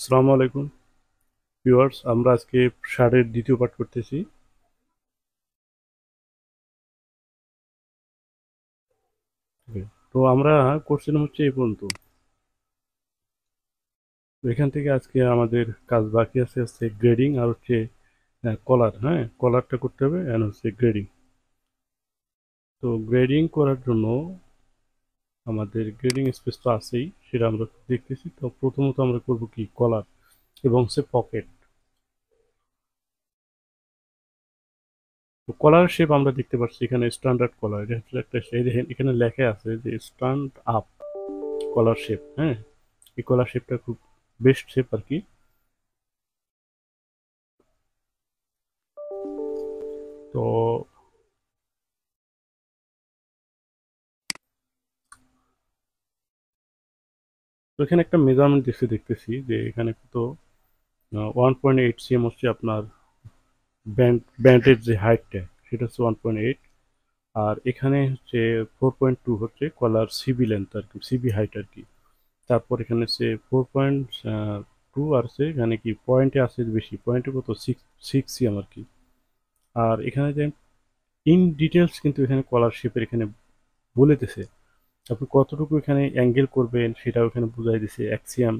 আসসালামু আলাইকুম ভিউয়ার্স, আমরা আজকে শার্টের দ্বিতীয় পার্ট করতেছি। Okay, তো আমরা করছিলাম হচ্ছে এই পর্যন্ত। তো এখান থেকে আজকে আমাদের কাজ বাকি আছে হচ্ছে গ্রেডিং আর হচ্ছে কলার। হ্যাঁ, কলারটা করতে হবে এন্ড হচ্ছে গ্রেডিং। তো গ্রেডিং করার জন্য আমাদের গ্রেডিং স্পেস তো আছেই, সেটা আমরা দেখতেছি। তো প্রথমত আমরা করব কি কলার এবং হচ্ছে পকেট। তো কলার শেপ আমরা দেখতে পাচ্ছি এখানে স্ট্যান্ডার্ড কলার, এটা হচ্ছে একটা এই দেখেন এখানে লেখা আছে যে স্ট্যান্ড আপ কলার শেপ। হ্যাঁ, এই কলার শেপটা খুব বেস্ট শেপ আর কি। তো তো এখানে একটা মেজারমেন্ট দেখতেছি যে এখানে তো 1.8 cm হচ্ছে আপনার ব্যান্ডের যে হাইটটা, সেটা হচ্ছে 1.8। আর এখানে হচ্ছে 4.2 হচ্ছে কলার সিবি লেন্থ আর কি, সিবি হাইট আর কি। তারপর এখানে হচ্ছে 4.2 আর হচ্ছে এখানে কি পয়েন্টে আছে বেশি, পয়েন্টে কত 6 cm আর কি। আর এখানে যে ইন ডিটেলস কিন্তু এখানে কলার শেপের এখানে বলেতেছে আপনি কতটুকু এখানে অ্যাঙ্গেল করবেন সেটাও এখানে বুঝাই দিছে 1 cm।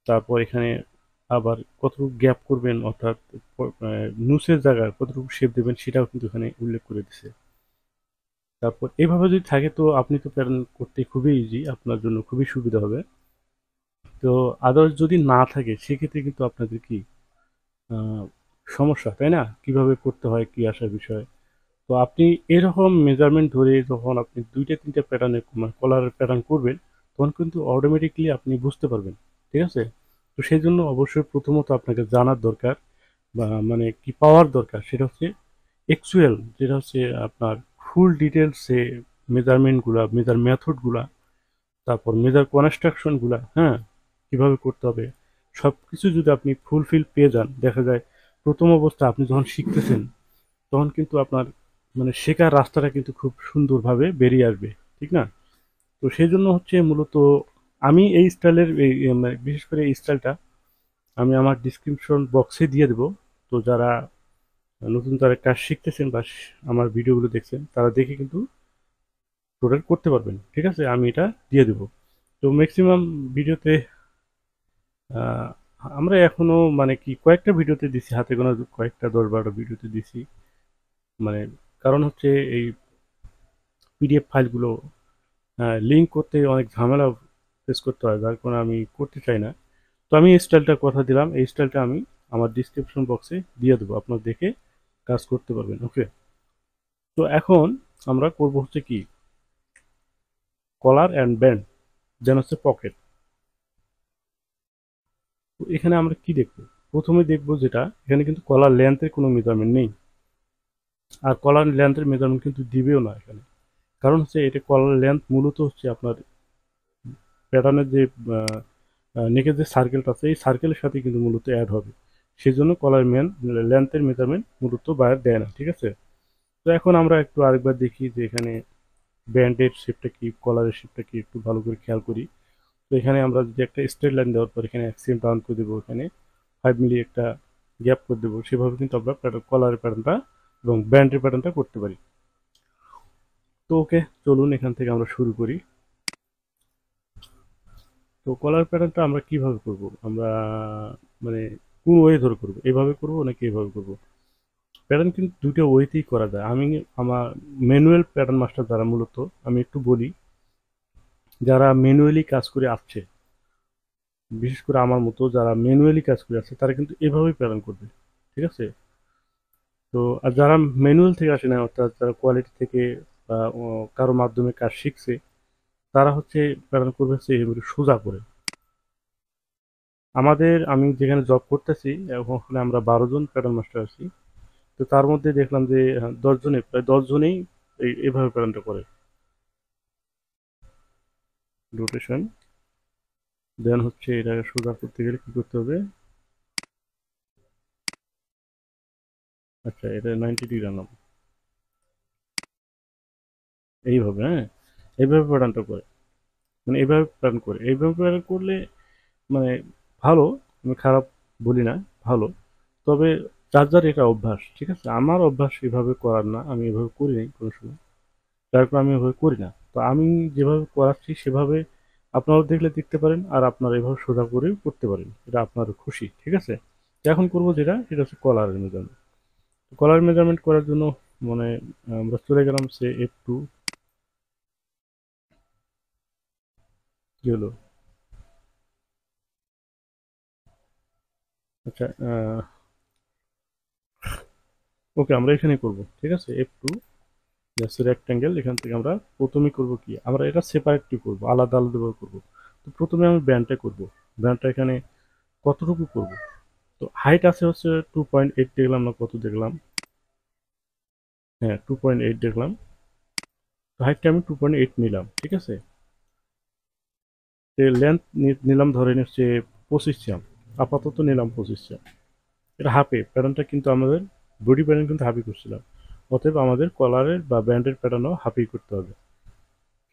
তারপর এখানে আবার কতটুকু গ্যাপ করবেন, অর্থাৎ নুসের জায়গায় কতটুকু শেপ দেবেন সেটাও কিন্তু এখানে উল্লেখ করে দিছে। তারপর এভাবে যদি থাকে তো আপনি তো প্ল্যান করতে খুবই ইজি, আপনার জন্য খুবই সুবিধা হবে। তো আদার্স যদি না থাকে সেক্ষেত্রে কিন্তু আপনাদের কি আহ, সমস্যা, তাই না? কিভাবে করতে হয় কি আসার বিষয়। তো আপনি এরকম মেজারমেন্ট ধরে যখন আপনি দুইটা তিনটা প্যাটার্নের মানে কলারের প্যাটার্ন করবেন, তখন কিন্তু অটোমেটিকলি আপনি বুঝতে পারবেন। ঠিক আছে? তো সেই জন্য অবশ্যই প্রথমত আপনাকে জানার দরকার বা মানে কি পাওয়ার দরকার, সেটা হচ্ছে অ্যাকচুয়াল, যেটা হচ্ছে আপনার ফুল ডিটেলসে মেজারমেন্টগুলা, মেজার মেথডগুলা, তারপর মেজার কনস্ট্রাকশনগুলা, হ্যাঁ, কিভাবে করতে হবে সব কিছু যদি আপনি ফুলফিল পেয়ে যান, দেখা যায় প্রথম অবস্থা আপনি যখন শিখতেছেন তখন কিন্তু আপনার মানে শেখার রাস্তাটা কিন্তু খুব সুন্দরভাবে বেরিয়ে আসবে। ঠিক না? তো সেই জন্য হচ্ছে মূলত আমি এই স্টাইলের মানে বিশেষ করে এই স্টাইলটা আমি আমার ডিসক্রিপশন বক্সে দিয়ে দেবো। তো যারা নতুন যারা কাজ শিখতেছেন বা আমার ভিডিওগুলো দেখছেন তারা দেখে কিন্তু টোটাল করতে পারবেন। ঠিক আছে, আমি এটা দিয়ে দেবো। তো ম্যাক্সিমাম ভিডিওতে আহ, আমরা এখনো মানে কি কয়েকটা ভিডিওতে দিছি, হাতে গোনা কয়েকটা 10-12টা ভিডিওতে দিছি। মানে কারণ হচ্ছে এই পিডিএফ ফাইলগুলো লিঙ্ক করতে অনেক ঝামেলা ফেস করতে হয়, যার কারণে আমি করতে চাই না। তো আমি এই স্টাইলটার কথা দিলাম, এই স্টাইলটা আমি আমার ডিসক্রিপশন বক্সে দিয়ে দেবো, আপনার দেখে কাজ করতে পারবেন। ওকে, তো এখন আমরা করব হচ্ছে কি কলার অ্যান্ড ব্যান্ড, দেন হচ্ছে পকেট। তো এখানে আমরা কি দেখবো? প্রথমে দেখবো যেটা এখানে কিন্তু কলার লেন্থের কোনো মেজারমেন্ট নেই, আর কলার লেন্থের মেজারমেন্ট কিন্তু দিবেও না এখানে। কারণ হচ্ছে এটা কলার লেন্থ মূলত হচ্ছে আপনার প্যাটার্নের যে নেকের যে সার্কেলটা আছে এই সার্কেলের সাথে কিন্তু মূলত অ্যাড হবে। সেই জন্য কলার লেন্থের মেজারমেন্ট মূলত বাইরে দেয় না। ঠিক আছে? তো এখন আমরা একটু আরেকবার দেখি যে এখানে ব্যান্ডের শেপটা কি, কলারের শেপটা কি, একটু ভালো করে খেয়াল করি। তো এখানে আমরা যদি একটা স্ট্রেট লাইন দেওয়ার পর এখানে অ্যাক্সিয়েন্ট ডাউন করে দেবো, এখানে 5 মিলি একটা গ্যাপ করে দেবো, সেভাবে কিন্তু আমরা কলারের প্যাটার্নটা এবং ব্যান্ডের প্যাটার্নটা করতে পারি। তো ওকে, চলুন এখান থেকে আমরা শুরু করি। তো কলার প্যাটার্নটা আমরা কিভাবে করব? আমরা মানে কোন ওয়ে ধরে করব, এভাবে করব নাকি এভাবে করব? প্যাটার্ন কিন্তু দুটো ওয়েতেই করা যায়। আমি আমার ম্যানুয়াল প্যাটার্ন মাস্টার যারা, মূলত আমি একটু বলি, যারা ম্যানুয়ালি কাজ করে আসছে, বিশেষ করে আমার মতো যারা ম্যানুয়ালি কাজ করে আসছে তারা কিন্তু এভাবেই প্যাটার্ন করবে। ঠিক আছে? তো আর যারা ম্যানুয়াল থেকে আসে না, অর্থাৎ যারা কোয়ালিটি থেকে বা কারো মাধ্যমে কাজ শিখছে, তারা হচ্ছে প্যাটার্ন করবে হচ্ছে এভাবে সোজা করে। আমি যেখানে জব করতেছি, ওখানে আমরা 12 জন প্যাটার্ন মাস্টার আছি। তো তার মধ্যে দেখলাম যে 10 জনে, প্রায় 10 জনেই এভাবে প্যাটার্নটা করে। রোটেশন, দেন হচ্ছে এটা সোজা করতে গেলে কি করতে হবে? আচ্ছা, এটা 90 ডিগ্রি আনলাম এইভাবে। হ্যাঁ, এইভাবে প্যাটার্নটা করে, মানে এইভাবে প্যাটার্ন করে, এইভাবে প্যাটার্ন করলে মানে ভালো। আমি খারাপ বলি না, ভালো। তবে যার যার এটা অভ্যাস, ঠিক আছে? আমার অভ্যাস এভাবে করার না, আমি এভাবে করি নাই কোনো সময়, যার কারণে আমি এভাবে করি না। তো আমি যেভাবে করাচ্ছি সেভাবে আপনারাও দেখলে দেখতে পারেন, আর আপনারা এভাবে সোজা করেও করতে পারেন, এটা আপনার খুশি, ঠিক আছে? তো এখন করবো যেটা, সেটা হচ্ছে কলার মেজারমেন্ট। কলার মেজারমেন্ট করার জন্য মানে আমরা চলে গেলাম সে F2, কি হলো, আচ্ছা, ওকে, আমরা এখানে করব, ঠিক আছে? F2 জাস্ট রেক্ট্যাঙ্গেল, এখান থেকে আমরা প্রথমে করব কি, আমরা এটা সেপারেটলি করব, আলাদা আলাদা ভাবে করব। তো প্রথমে আমি ব্যান্ডটা করব। ব্যান্ডটা এখানে কতটুকু করব? তো হাইট আছে হচ্ছে 2.8 দেখলাম, না কত দেখলাম, হ্যাঁ 2.8 দেখলাম। তো হাইটটা আমি 2.8 নিলাম, ঠিক আছে? লেন্থ নিলাম ধরে নিচ্ছে 25 সিএম, আপাতত নিলাম 25 সিএম। এটা হাফে, প্যাটার্নটা কিন্তু আমাদের বডি প্যাটার্ন কিন্তু হাফই করছিলাম, অতএব আমাদের কলারের বা ব্যান্ডের প্যাটার্নও হাফই করতে হবে।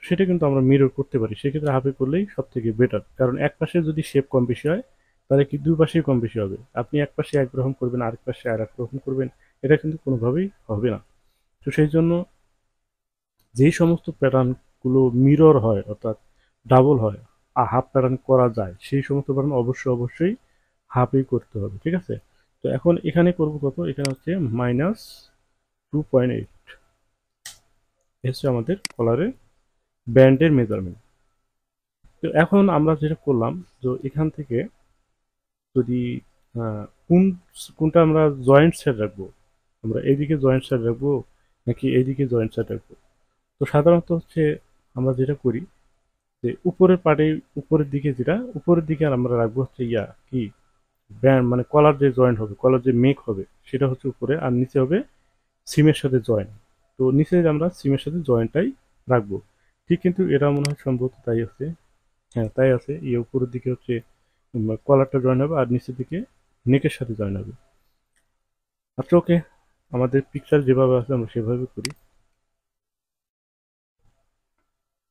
সেটা কিন্তু আমরা মিরর করতে পারি, সেক্ষেত্রে হাফে করলেই সব থেকে বেটার, কারণ এক পাশে যদি শেপ কম বেশি হয় তাহলে কি দুই পাশেই কম বেশি হবে। আপনি এক পাশে একরকম করবেন, আরেক পাশে আর এক রকম করবেন, এটা কিন্তু কোনোভাবেই হবে না। তো সেই জন্য যেই সমস্ত প্যাটার্নগুলো মিরর হয়, অর্থাৎ ডাবল হয়, আর হাফ প্যাটার্ন করা যায়, সেই সমস্ত প্যাটার্ন অবশ্যই অবশ্যই হাফই করতে হবে, ঠিক আছে? তো এখন এখানে করব কত, এখানে হচ্ছে -2.8, হচ্ছে আমাদের কলারের ব্যান্ডের মেজারমেন্ট। তো এখন আমরা যেটা করলাম, তো এখান থেকে যদি কোন কোনটা আমরা জয়েন্ট সেট রাখবো, আমরা এইদিকে জয়েন্ট সেট রাখবো নাকি এইদিকে জয়েন্ট সেট রাখবো? তো সাধারণত হচ্ছে আমরা যেটা করি যে উপরের পার্টে, উপরের দিকে, যেটা উপরের দিকে আর আমরা রাখবো হচ্ছে কি ব্যান্ড, মানে কলার যে জয়েন্ট হবে, কলার যে মেক হবে, সেটা হচ্ছে উপরে, আর নিচে হবে সিমের সাথে জয়েন্ট। তো নিচে আমরা সিমের সাথে জয়েন্টটাই রাখবো। ঠিক, কিন্তু এটা মনে হয় সম্ভবত তাই আছে, হ্যাঁ তাই আছে, উপরের দিকে হচ্ছে কলারটা জয়েন হবে, আর নিচের দিকে নেকের সাথে জয়েন হবে। আচ্ছা, ওকে, আমাদের পিকচার যেভাবে আছে আমরা সেভাবে করি।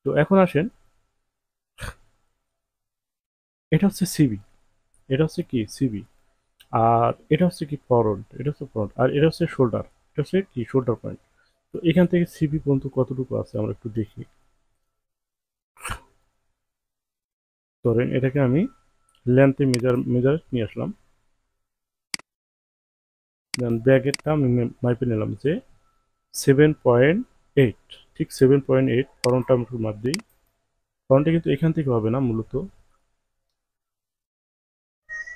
তো এখন আসেন, এটা হচ্ছে সিবি, এটা হচ্ছে কি সিবি, আর এটা হচ্ছে কি ফ্রন্ট, এটা হচ্ছে ফ্রন্ট, আর এটা হচ্ছে শোল্ডার, এটা হচ্ছে কি শোল্ডার পয়েন্ট। তো এখান থেকে সিবি পর্যন্ত কতটুকু আছে আমরা একটু দেখি। ধরেন এটাকে আমি লেন্থে মেজার মেজার নিয়ে আসলাম, দেন ব্যাগেরটা আমি মাইপে নিলাম যে 7.8, ঠিক 7.8। ফরনটা আমি একটু মাপ দিই, ফরনটা কিন্তু এখান থেকে হবে না মূলত,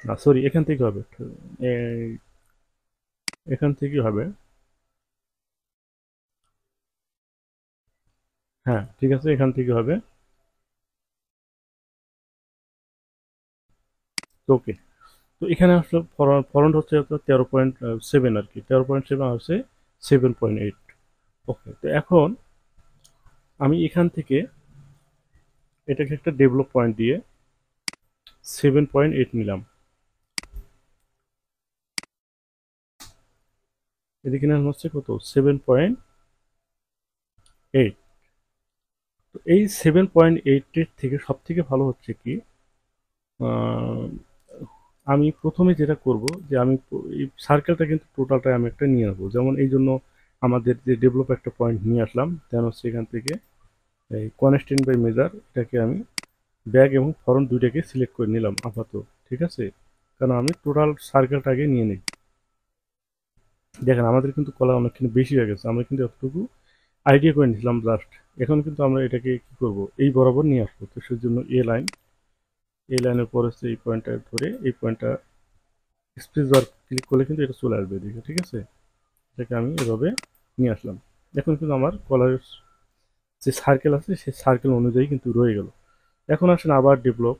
না সরি, এখান থেকে হবে, এখান থেকে হবে, হ্যাঁ ঠিক আছে, এখান থেকে হবে। তো ওকে, তো এখানে আসলে ফরন্ট হচ্ছে আপনার 13.7, আর কি 13.7 হচ্ছে 7.8। ওকে, তো এখন আমি এখান থেকে এটাকে একটা ডেভেলপ পয়েন্ট দিয়ে 7.8 নিলাম, এদিকে নেওয়া হচ্ছে কত, 7.8। তো এই 7.8-এর থেকে সব থেকে ভালো হচ্ছে কি, আহ, আমি প্রথমে যেটা করব যে আমি এই সার্কেলটা কিন্তু টোটালটা আমি একটা নিয়ে নেবো, যেমন এই জন্য আমাদের যে ডেভেলপ একটা পয়েন্ট নিয়ে আসলাম, দেন হচ্ছে এখান থেকে এই কনস্ট্যান্ট বাই মেজার, এটাকে আমি ব্যাক এবং ফরন্ট দুইটাকে সিলেক্ট করে নিলাম আপাতত, ঠিক আছে? কারণ আমি টোটাল সার্কেলটাকে নিয়ে নিই। দেখেন আমাদের কিন্তু কলা অনেকখানি বেশি হয়ে গেছে, আমরা কিন্তু এতটুকু আইডিয়া করে নিয়েছিলাম জাস্ট। এখন কিন্তু আমরা এটাকে কি করব, এই বরাবর নিয়ে আসবো। তো সেই জন্য এই লাইনের পরে হচ্ছে এই পয়েন্টটা ধরে, এই পয়েন্টটা স্পেস বার ক্লিক করলে কিন্তু এটা চলে আসবে এদিকে, ঠিক আছে? এটাকে আমি এভাবে নিয়ে আসলাম। এখন কিন্তু আমার কলারের যে সার্কেল আছে সেই সার্কেল অনুযায়ী কিন্তু রয়ে গেল। এখন আসেন আবার ডেভেলপ,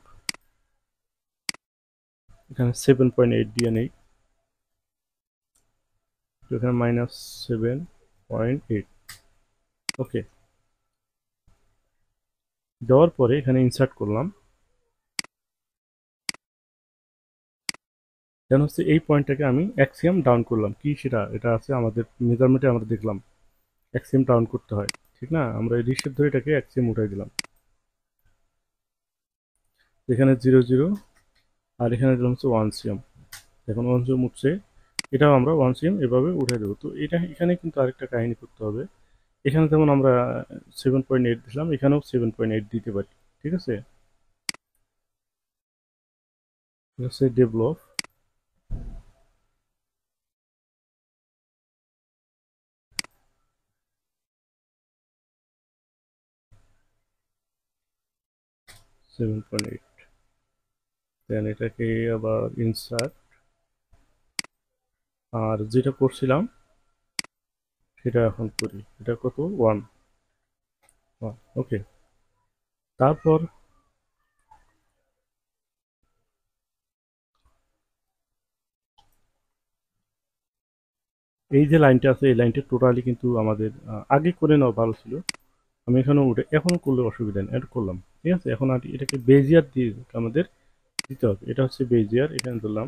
এখানে 7.8 দিয়ে নেই, তো এখানে -7.8। ওকে, দেওয়ার পরে এখানে ইনসার্ট করলাম, দেন হচ্ছে এই পয়েন্টটাকে আমি অ্যাক্সিয়াম ডাউন করলাম, কি সেটা, এটা আছে আমাদের মেজারমেন্টে, আমরা দেখলাম অ্যাক্সিয়াম ডাউন করতে হয়, ঠিক না? আমরা এই রিসেপ ধরে এটাকে অ্যাক্সিয়াম উঠাই দিলাম, এখানে 0 0 আর এখানে দিলাম হচ্ছে 1 cm। এখন 1 cm উঠছে, এটাও আমরা 1 cm এভাবে উঠে দেবো। তো এটা এখানে কিন্তু আরেকটা কাহিনী করতে হবে। এখানে যেমন আমরা 7.8 দিলাম, এখানেও 7.8 দিতে পারি। ঠিক আছে, এটা হচ্ছে ডেভেলপ। 7.8, দেন এটাকে আবার ইনসার্ট, আর যেটা করছিলাম সেটা এখন করি। এটা কত? 1। ওকে, তারপর এই যে লাইনটা আছে, এই লাইনটা টোটালি কিন্তু আমাদের আগে করে নেওয়া ভালো ছিল। আমি এখানে উঠে এখন করলে অসুবিধা নেই, অ্যাড করলাম। ঠিক আছে, এখন আর এটাকে বেজিয়ার দিয়ে আমাদের দিতে হবে। এটা হচ্ছে বেজিয়ার, এখানে ধরলাম,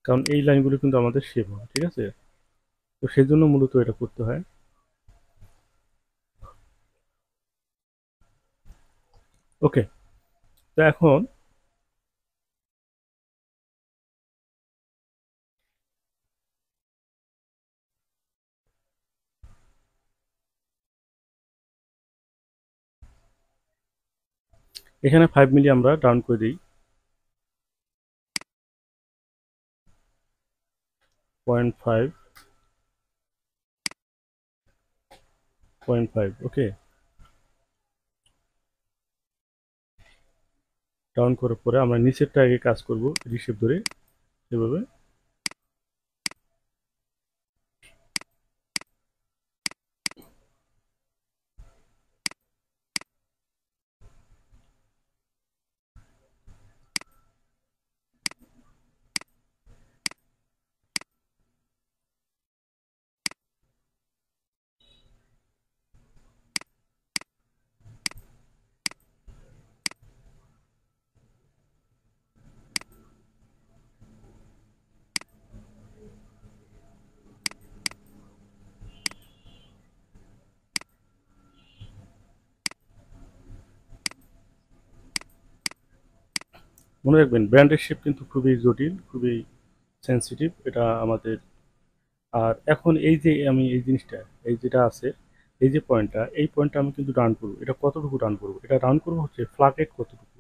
কারণ এই লাইনগুলো কিন্তু আমাদের শেপ হয়। ঠিক আছে, তো সেই জন্য মূলত এটা করতে হয়। ওকে, তো এখন এখানে 5 মিলি আমরা ডাউন করে দিই। 0.5, 0.5। ওকে, ডাউন করার পরে আমরা নিচেরটা আগে কাজ করব রিশেপ ধরে, এভাবে। মনে রাখবেন ব্র্যান্ডের শেপ কিন্তু খুবই জটিল, খুবই সেন্সিটিভ এটা আমাদের। আর এখন এই যে আমি এই জিনিসটা, এই যেটা আছে, এই যে পয়েন্টটা, এই পয়েন্টটা আমি কিন্তু রান করবো। এটা কতটুকু রান করবো? এটা রান করবো হচ্ছে ফ্লাকেট কতটুকু।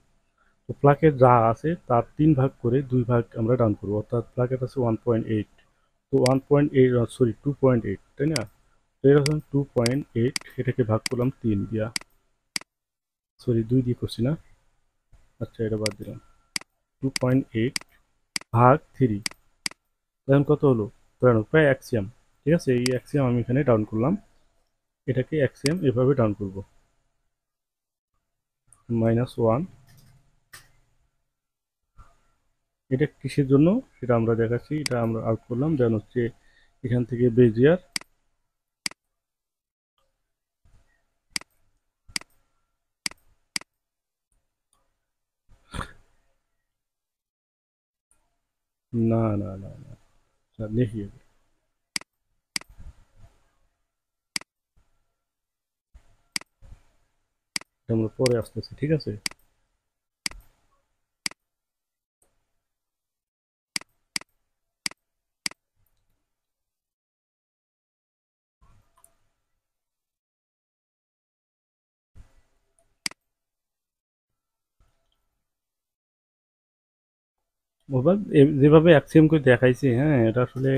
তো ফ্লাকেট যা আছে তার 3 ভাগ করে 2 ভাগ আমরা রান করবো, অর্থাৎ ফ্লাকেট আছে 1.8। তো 1.8, সরি 2.8, তাই না? তো এটা হচ্ছে 2.8, এটাকে ভাগ করলাম 3 দিয়া, সরি 2 দিয়ে করছি না, আচ্ছা এটা বাদ দিলাম। 2.8 ভাগ 3, এখন কত হলো? ধরেন প্রায় 1 cm। ঠিক আছে, এই 1 cm আমি এখানে ডাউন করলাম, এটাকে 1 cm এভাবে ডাউন করব। -1, এটা কিসের জন্য সেটা আমরা দেখাচ্ছি। এটা আমরা আউট করলাম, দেন হচ্ছে এখান থেকে বেজিয়ার, না না না না, আচ্ছা, দেখি এটা আমরা পরে আসতেছি। ঠিক আছে, মোবাইল যেভাবে 1 cm করে দেখাইছি, হ্যাঁ এটা আসলে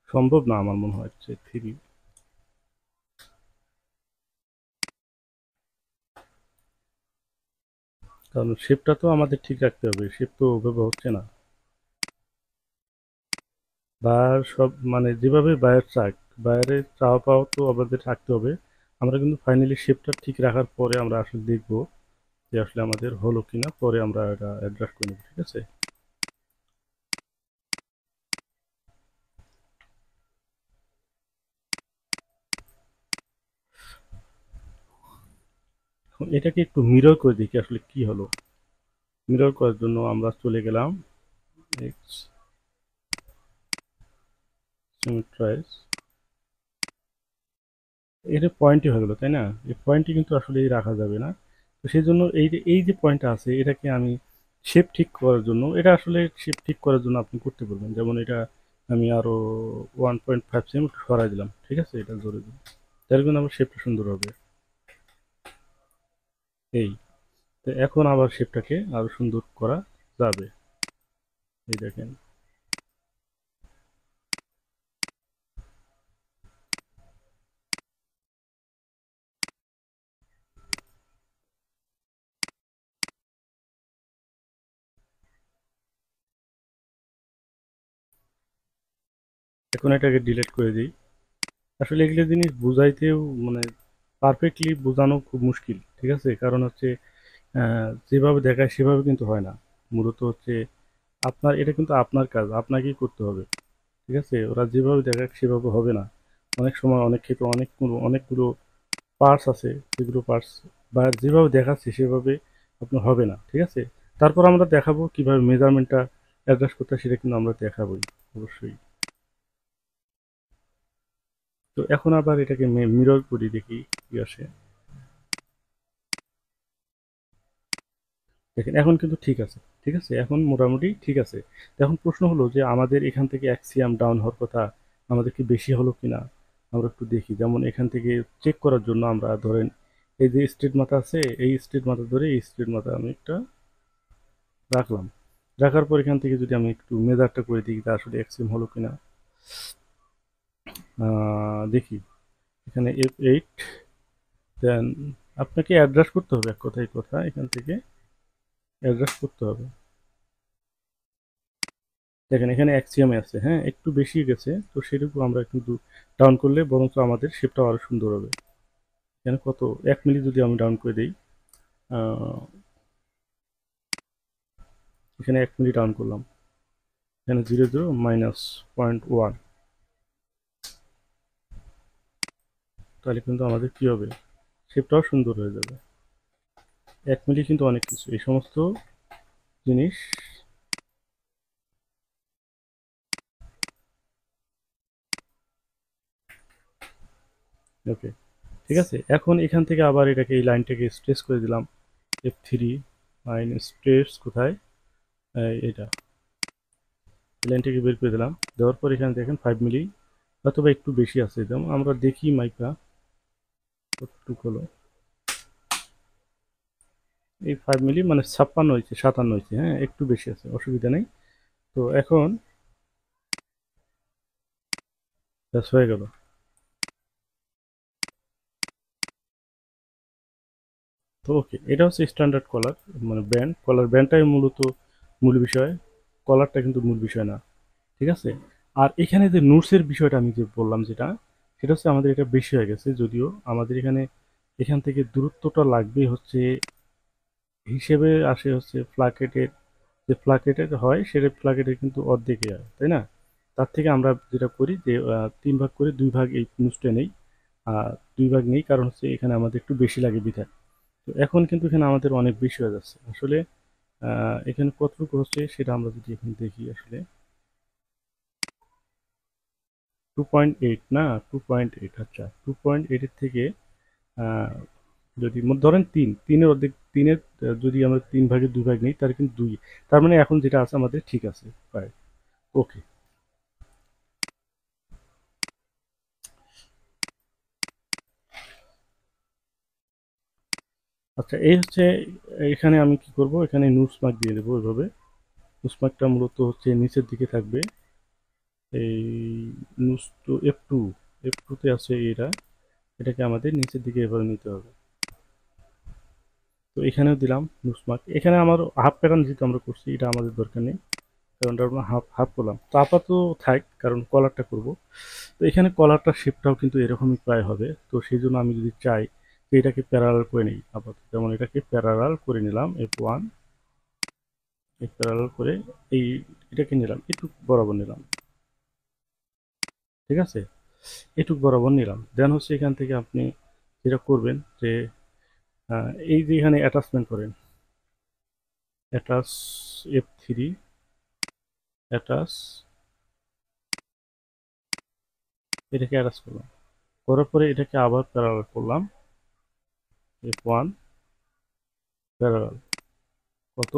সম্ভব না আমার মনে হচ্ছে 3। কারণ শেপটা তো আমাদের ঠিক রাখতে হবে, শেপ তো ওভাবে হচ্ছে না। বায়ার সব মানে যেভাবে বায়ার চাক, বায়ারের চাওয়া পাওয়া তো আমাদের থাকতে হবে। আমরা কিন্তু ফাইনালি শেপটা ঠিক রাখার পরে আমরা আসলে দেখবো যে আসলে আমাদের হলো কিনা, পরে আমরা এটা অ্যাডজাস্ট করে নেব। ঠিক আছে, এখন এটাকে একটু মিরর করে দেখি আসলে কি হলো। মিরর করার জন্য আমরা চলে গেলাম এক্স সিমেট্রাইজ, এটা পয়েন্টই হয়ে গেলো, তাই না? এই পয়েন্টটি কিন্তু আসলে রাখা যাবে না। তো সেই জন্য এই যে পয়েন্টটা আছে এটাকে আমি শেপ ঠিক করার জন্য, এটা আসলে শেপ ঠিক করার জন্য আপনি করতে পারবেন। যেমন এটা আমি আরো 1.5 সেম সরাই দিলাম, ঠিক আছে, এটা জোরে দিলাম, তাহলে কিন্তু আমার শেপটা সুন্দর হবে। এই, তো এখন আবার শেপটাকে আরো সুন্দর করা যাবে। এই দেখেন, এখন এটাকে ডিলিট করে দিই। আসলে এগুলো জিনিস বুঝাইতেও মানে পারফেক্টলি বোঝানো খুব মুশকিল, ঠিক আছে, কারণ হচ্ছে যেভাবে দেখায় সেভাবে কিন্তু হয় না। মূলত হচ্ছে আপনার, এটা কিন্তু আপনার কাজ, আপনাকেই করতে হবে, ঠিক আছে। ওরা যেভাবে দেখায় সেভাবে হবে না। অনেক সময় অনেক ক্ষেত্রে অনেকগুলো পার্টস আছে, যেগুলো পার্টস বা যেভাবে দেখাচ্ছে সেভাবে আপনার হবে না, ঠিক আছে। তারপর আমরা দেখাবো কিভাবে মেজারমেন্টটা অ্যাডজাস্ট করতে হয়, সেটা কিন্তু আমরা দেখাবোই অবশ্যই। তো এখন আবার এটাকে মিরর করি, দেখি কি আসে। দেখেন এখন কিন্তু ঠিক আছে, ঠিক আছে, এখন মোটামুটি ঠিক আছে। তো এখন প্রশ্ন হলো যে আমাদের এখান থেকে অ্যাক্সিয়াম ডাউন হওয়ার কথা, আমাদের কি বেশি হলো কিনা আমরা একটু দেখি। যেমন এখান থেকে চেক করার জন্য আমরা ধরেন এই যে স্ট্রেট মাথা আছে, এই স্ট্রেট মাথা ধরে এই স্ট্রেট মাথা আমি একটা রাখলাম। রাখার পর এখান থেকে যদি আমি একটু মেজারটা করে দিই তা আসলে অ্যাক্সিয়াম হলো কিনা দেখি। এখানে F8, দেন আপনাকে অ্যাডজাস্ট করতে হবে, এক কথায় কথা এখান থেকে অ্যাডজাস্ট করতে হবে। দেখেন এখানে অ্যাক্সিয়ামে আছে, হ্যাঁ একটু বেশি গেছে, তো সেটুকু আমরা কিন্তু ডাউন করলে বরঞ্চ আমাদের শেপটাও আরো সুন্দর হবে। এখানে কত, 1 মিলি যদি আমি ডাউন করে দিই, আহ, এখানে 1 মিলি ডাউন করলাম, এখানে 0.0 - 0.1, তাহলে কিন্তু আমাদের কি হবে, শেপটাও সুন্দর হয়ে যাবে। 1 মিলি কিন্তু অনেক কিছু, এই সমস্ত জিনিস। ওকে, ঠিক আছে, এখন এখান থেকে আবার এটাকে এই লাইনটাকে স্ট্রেস করে দিলাম। F3 লাইন স্ট্রেস কোথায়, এটা এই লাইনটাকে বের করে দিলাম। দেওয়ার পর এখানে দেখেন 5 মিলি অথবা একটু বেশি আছে, যেমন আমরা দেখি মাইকা কতটুকু হলো। এই 5 মিলি মানে 56 হয়েছে, 57 হয়েছে, হ্যাঁ একটু বেশি আছে, অসুবিধা নেই। তো এখন ব্যাস হয়ে গেল। তো ওকে, এটা হচ্ছে স্ট্যান্ডার্ড কলার, মানে ব্যান্ড, কলার ব্যান্ডটাই মূলত মূল বিষয়, কলারটা কিন্তু মূল বিষয় না, ঠিক আছে। আর এখানে যে নোটসের বিষয়টা আমি যে বললাম যেটা, সেটা হচ্ছে আমাদের এটা বেশি হয়ে গেছে, যদিও আমাদের এখানে এখান থেকে দূরত্বটা লাগবে হচ্ছে হিসেবে আসে হচ্ছে ফ্ল্যাকেটের, যে ফ্ল্যাকেটের হয় সেটা ফ্ল্যাকেটের কিন্তু অর্ধেকই হয়, তাই না। তার থেকে আমরা যেটা করি যে 3 ভাগ করে 2 ভাগ এই নুসটা নেই, আর 2 ভাগ নেই কারণ হচ্ছে এখানে আমাদের একটু বেশি লাগে বিধায়। তো এখন কিন্তু এখানে আমাদের অনেক বেশি হয়ে যাচ্ছে আসলে। এখানে কতটুকু হচ্ছে সেটা আমরা যদি এখন দেখি আসলে, 2.8 না, 2.8, আচ্ছা 2.8 থেকে আহ, যদি ধরেন তিনের অর্ধেক, তিনের যদি আমরা 3 ভাগের 2 ভাগ নিই তাহলে কিন্তু 2, তার মানে এখন যেটা আছে আমাদের ঠিক আছে প্রায়। ওকে, আচ্ছা এই হচ্ছে, এখানে আমি কি করব, এখানে নুটস মার্ক দিয়ে দেবো এভাবে। নুটস মার্কটা মূলত হচ্ছে নিচের দিকে থাকবে, এই নুটস টু এফ টুতে আছে এটা, এটাকে আমাদের নিচের দিকে এভাবে নিতে হবে। তো এখানেও দিলাম নুটস মার্ক, এখানে আমার হাফ প্যাটার্ন যেহেতু আমরা করছি এটা আমাদের দরকার নেই, কারণ আমরা হাফ হাফ করলাম, তো আপাতত থাক কারণ কলারটা করব। তো এখানে কলারটা শেপটাও কিন্তু এরকমই প্রায় হবে, তো সেই জন্য আমি যদি চাই যে এটাকে প্যারালাল করে নিই আপাতত, যেমন এটাকে প্যারালাল করে নিলাম F1, এই প্যারালাল করে এই এটাকে নিলাম একটু বরাবর নিলাম, ঠিক আছে, এটুক বরাবর নিলাম। দেন হচ্ছে এখান থেকে আপনি যেটা করবেন যে এই যে এখানে অ্যাটাচমেন্ট করেন, অ্যাটাচ F3, অ্যাটাচ, এটাকে অ্যাটাচ করলাম, করার পরে এটাকে আবার প্যারালাল করলাম F1, প্যারালাল কত,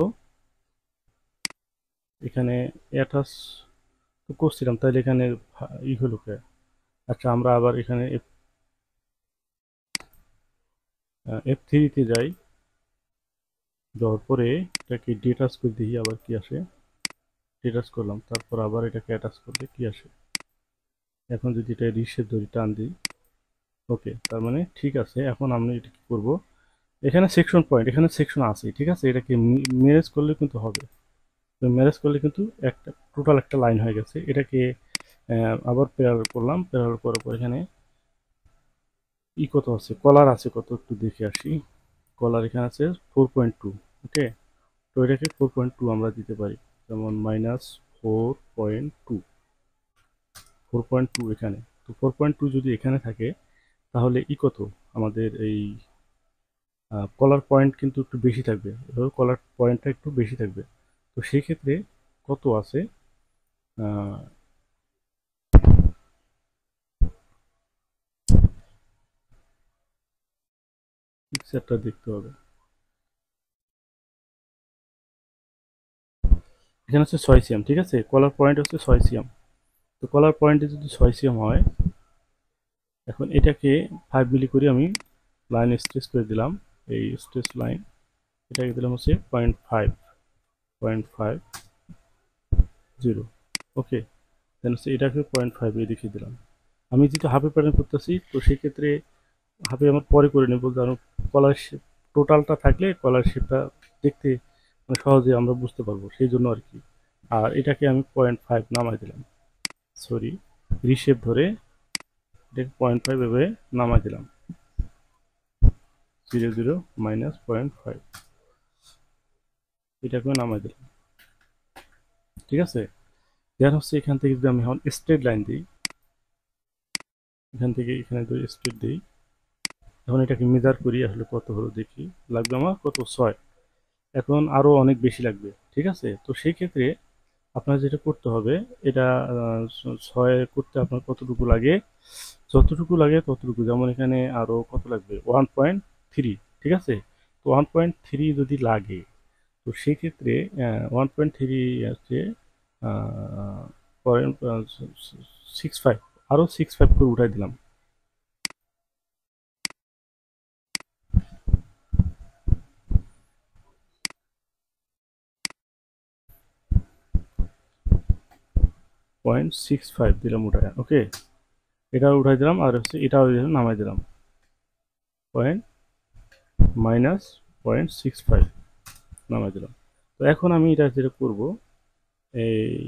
এখানে অ্যাটাচ তো করছিলাম, তাহলে এখানে ই হলো কে? আচ্ছা, আমরা আবার এখানে F3 তে যাই, যাওয়ার পরে এটাকে ডিটাচ করে দেখি আবার কি আসে। ডিটাচ করলাম, তারপর আবার এটাকে অ্যাটাচ করলে কি আসে। এখন যদি এটা রিশেপ ধরি, টান দিই, ওকে, তার মানে ঠিক আছে। এখন আমি এটা কি করবো, এখানে সেকশন পয়েন্ট, এখানে সেকশন আছে, ঠিক আছে, এটাকে ম্যানেজ করলে কিন্তু হবে। ম্যানেজ করলে কিন্তু একটা টোটাল একটা লাইন হয়ে গেছে। এটাকে আবার প্যারালাল করলাম, প্যারালাল করার পর এখানে কত আছে, কলার আছে কত, একটু দেখে আসি। কলার এখানে আছে 4.2। ওকে, তো এটাকে 4.2 আমরা দিতে পারি, যেমন -4.2, 4.2 এখানে। তো 4.2 যদি এখানে থাকে, তাহলে কত, আমাদের এই কলার পয়েন্ট কিন্তু একটু বেশি থাকবে, এভাবে কলার পয়েন্টটা একটু বেশি থাকবে। তো সেই ক্ষেত্রে কত আছে, পিকচারটা দেখতে হবে। এখানে হচ্ছে 6 সিএম, ঠিক আছে, কলার পয়েন্ট হচ্ছে 6 সিএম। তো কলার পয়েন্টে যদি 6 সিএম হয়, এখন এটাকে 5 মিলি করে আমি লাইন স্ট্রেচ করে দিলাম, এই স্ট্রেচ লাইন, এটাকে দিলাম হচ্ছে 0.50। ওকে, দেন হচ্ছে এটাকে 0.5 এ দেখিয়ে দিলাম। আমি যেহেতু হাফে প্যাটার্ন করতেছি, তো সেই ক্ষেত্রে হাফে আমার পরে করে নেব, কারণ কলার শেপ টোটালটা থাকলে কলার শেপটা দেখতে মানে সহজে আমরা বুঝতে পারবো, সেই জন্য আর কি। আর এটাকে আমি 0.5 নামাই দিলাম, সরি, রিশেপ ধরে এটাকে 0.5 এভাবে নামাই দিলাম, 0 0 -0.5, এটাকেও নামাই দিলাম, ঠিক আছে। দেন হচ্ছে এখান থেকে যদি আমি এখন স্ট্রেট লাইন দিই, এখান থেকে এখানে যদি স্ট্রেট দিই, এখন এটাকে মেজার করি আসলে কত হলো দেখি। লাগবে আমার কত, 6। এখন আরও অনেক বেশি লাগবে, ঠিক আছে। তো সেই ক্ষেত্রে আপনার যেটা করতে হবে, এটা 6 করতে আপনার কতটুকু লাগে, যতটুকু লাগে ততটুকু, যেমন এখানে আরও কত লাগবে, 1.3, ঠিক আছে। তো 1.3 যদি লাগে, তো সেক্ষেত্রে 1.3 আছে 6.5, আরও 6.5 করে উঠাই দিলাম। .65 দিলাম উঠায়, ওকে, এটা উঠাই দিলাম, আর হচ্ছে এটাও নামাই দিলাম, পয়েন্ট -0.65 নামাই দিলাম। তো এখন আমি এটা যেটা করব, এই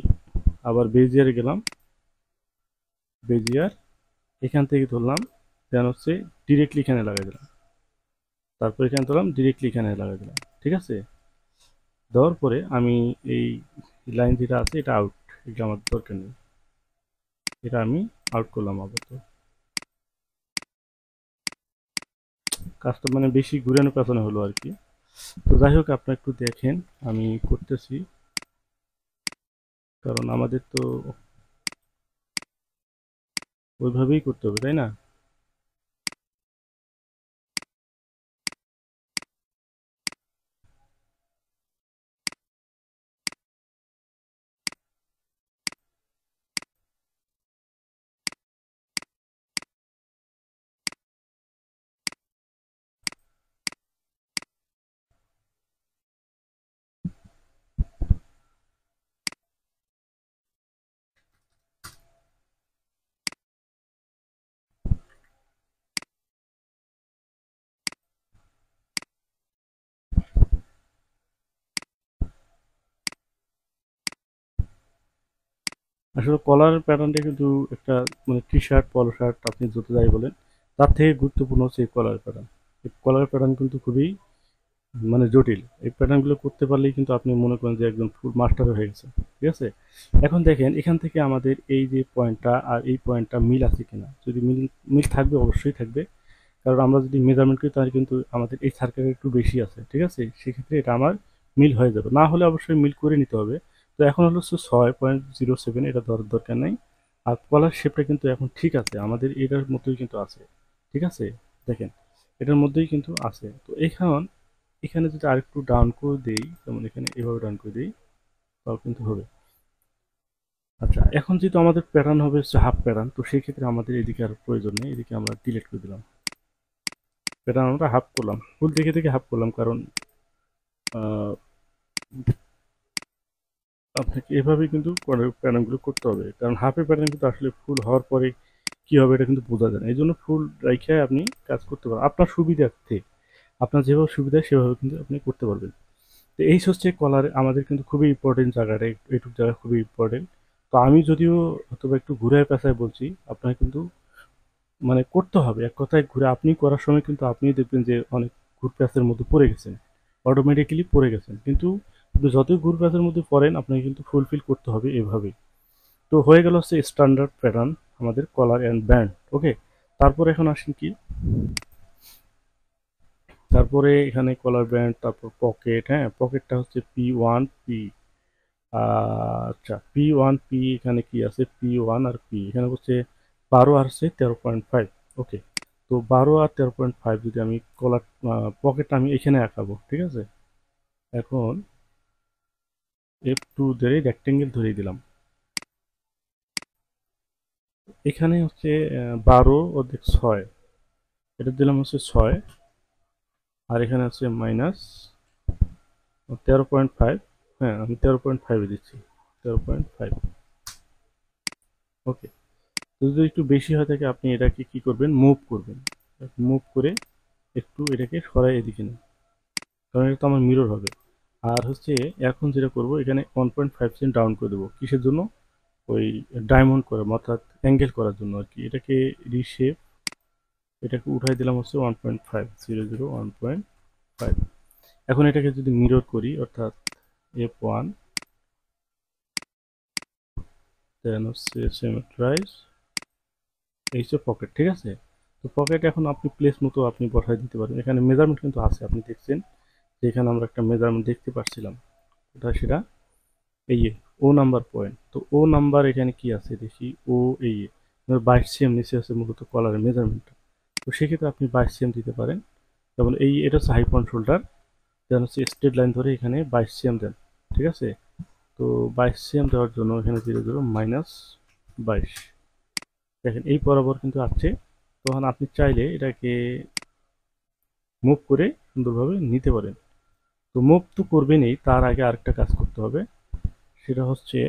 আবার বেজিয়ারে গেলাম, বেজিয়ার এখান থেকে ধরলাম, দেন হচ্ছে ডিরেক্টলি এখানে লাগাই দিলাম, তারপর এখানে ধরলাম, ডিরেক্টলি এখানে লাগাই দিলাম, ঠিক আছে। দেওয়ার পরে আমি এই লাইন যেটা আছে এটা আউট, এটা আমার দরকার নেই, এটা আমি আউট করলাম আপাতত। কাজটা মানে বেশি ঘুরানো পেছনে হলো আর কি। তো যাই হোক, আপনারা একটু দেখেন, আমি করতেছি, কারণ আমাদের তো ওইভাবেই করতে হবে, তাই না। আসলে কলার প্যাটার্নটা কিন্তু একটা মানে টি শার্ট, পলো শার্ট, আপনি যত যাই বলেন, তার থেকে গুরুত্বপূর্ণ হচ্ছে এই কলার প্যাটার্ন। এই কলার প্যাটার্ন কিন্তু খুবই মানে জটিল। এই প্যাটার্নগুলো করতে পারলেই কিন্তু আপনি মনে করেন যে একজন ফুল মাস্টার হয়ে গেছে, ঠিক আছে। এখন দেখেন এখান থেকে আমাদের এই যে পয়েন্টটা আর এই পয়েন্টটা মিল আছে কিনা, যদি মিল মিল থাকবে, অবশ্যই থাকবে, কারণ আমরা যদি মেজারমেন্ট করি তাহলে কিন্তু আমাদের এই সার্কেল একটু বেশি আছে, ঠিক আছে, সেক্ষেত্রে এটা আমার মিল হয়ে যাবে, না হলে অবশ্যই মিল করে নিতে হবে। তো এখন হলো 6.07, এটা ধরার দরকার নেই। আর কলার শেপটা কিন্তু এখন ঠিক আছে, আমাদের এটার মধ্যেই কিন্তু আছে, ঠিক আছে, দেখেন এটার মধ্যেই কিন্তু আছে। তো এখন এখানে যদি আরেকটু ডাউন করে দেই, যেমন এখানে এভাবে ডাউন করে দিই, তাও কিন্তু হবে। আচ্ছা, এখন যেহেতু আমাদের প্যাটার্ন হবে হচ্ছে হাফ প্যাটার্ন, তো সেই ক্ষেত্রে আমাদের এদিকে আর প্রয়োজন নেই, এদিকে আমরা ডিলিট করে দিলাম। প্যাটার্ন আমরা হাফ করলাম, ফুল দেখে দেখে হাফ করলাম, কারণ আহ, আপনাকে এভাবেই কিন্তু প্যাটার্নগুলো করতে হবে, কারণ হাফের প্যাটার্ন কিন্তু আসলে ফুল হওয়ার পরে কি হবে এটা কিন্তু বোঝা যায় না। এই জন্য ফুল রাইখে আপনি কাজ করতে পারেন আপনার সুবিধার্থে, আপনার যেভাবে সুবিধা সেভাবে কিন্তু আপনি করতে পারবেন। তো এই হচ্ছে কলার আমাদের কিন্তু খুবই ইম্পর্টেন্ট জায়গাটা, এইটুকু জায়গা খুবই ইম্পর্টেন্ট। তো আমি যদিও অথবা একটু ঘুরে পেঁচায় বলছি, আপনার কিন্তু মানে করতে হবে এক কথায়। ঘুরে আপনি করার সময় কিন্তু আপনি দেখবেন যে অনেক ঘুর প্যাচের মধ্যে পড়ে গেছেন, অটোমেটিক্যালি পড়ে গেছেন, কিন্তু আপনি যতই ঘুর প্যাচের মধ্যে পড়েন আপনাকে কিন্তু ফুলফিল করতে হবে এভাবেই। তো হয়ে গেল হচ্ছে স্ট্যান্ডার্ড প্যাটার্ন আমাদের কলার অ্যান্ড ব্যান্ড। ওকে, তারপর এখন আসেন কি, তারপরে এখানে কলার ব্যান্ড, তারপর পকেট। হ্যাঁ, পকেটটা হচ্ছে P1 P। আচ্ছা, P1 P, এখানে কি আছে P1 আর P, এখানে হচ্ছে 12 আর হচ্ছে 13.5। ওকে, তো 12 আর 13.5 যদি আমি কলার পকেটটা আমি এখানে আঁকাবো, ঠিক আছে। এখন F2 ধরে রেক্টেঙ্গেল ধরিয়ে দিলাম। এখানে হচ্ছে 12/6, এটা দিলাম হচ্ছে 6, আর এখানে হচ্ছে -13.5। হ্যাঁ, আমি 13.5 দিচ্ছি, 13.5। ওকে, যদি একটু বেশি হয়ে থাকে আপনি এটাকে কি করবেন, মুভ করবেন। মুভ করে একটু এটাকে সরাই এদিকে নিন, কারণ এটা তো আমার মিরর হবে। আর হচ্ছে এখন যেটা করব, এখানে 1.5 ডাউন করে দেবো, কিসের জন্য, ওই ডায়মন্ড করে অর্থাৎ অ্যাঙ্গেল করার জন্য আর কি। এটাকে রিশেপ, এটাকে উঠাই দিলাম হচ্ছে 1.5, 0, 0, 1.5। এখন এটাকে যদি মিরর করি, অর্থাৎ F1, দেন হচ্ছে সিমেট্রাইজ, এই হচ্ছে পকেট, ঠিক আছে। তো পকেট এখন আপনি প্লেস মতো আপনি বসাই দিতে পারেন। এখানে মেজারমেন্ট কিন্তু আছে, আপনি দেখছেন যে এখানে আমরা একটা মেজারমেন্ট দেখতে পাচ্ছিলাম, কোথায় সেটা, এই ও নাম্বার পয়েন্ট। তো ও নাম্বার এখানে কি আছে দেখি, ও এই 22 cm নিচে আছে মূলত কলারের মেজারমেন্টটা। তো সেক্ষেত্রে আপনি 22 cm দিতে পারেন। যেমন এটা হচ্ছে হাই পয়েন্ট শোল্ডার, দেন হচ্ছে স্ট্রেট লাইন ধরে এখানে 22 cm দেন, ঠিক আছে। তো 22 cm দেওয়ার জন্য এখানে 0, 0, -22, দেখেন এই বরাবর কিন্তু আসছে। তখন আপনি চাইলে এটাকে মুভ করে সুন্দরভাবে নিতে পারেন। তো মুভ তো করবেনই, তার আগে আরেকটা কাজ করতে হবে, সেটা হচ্ছে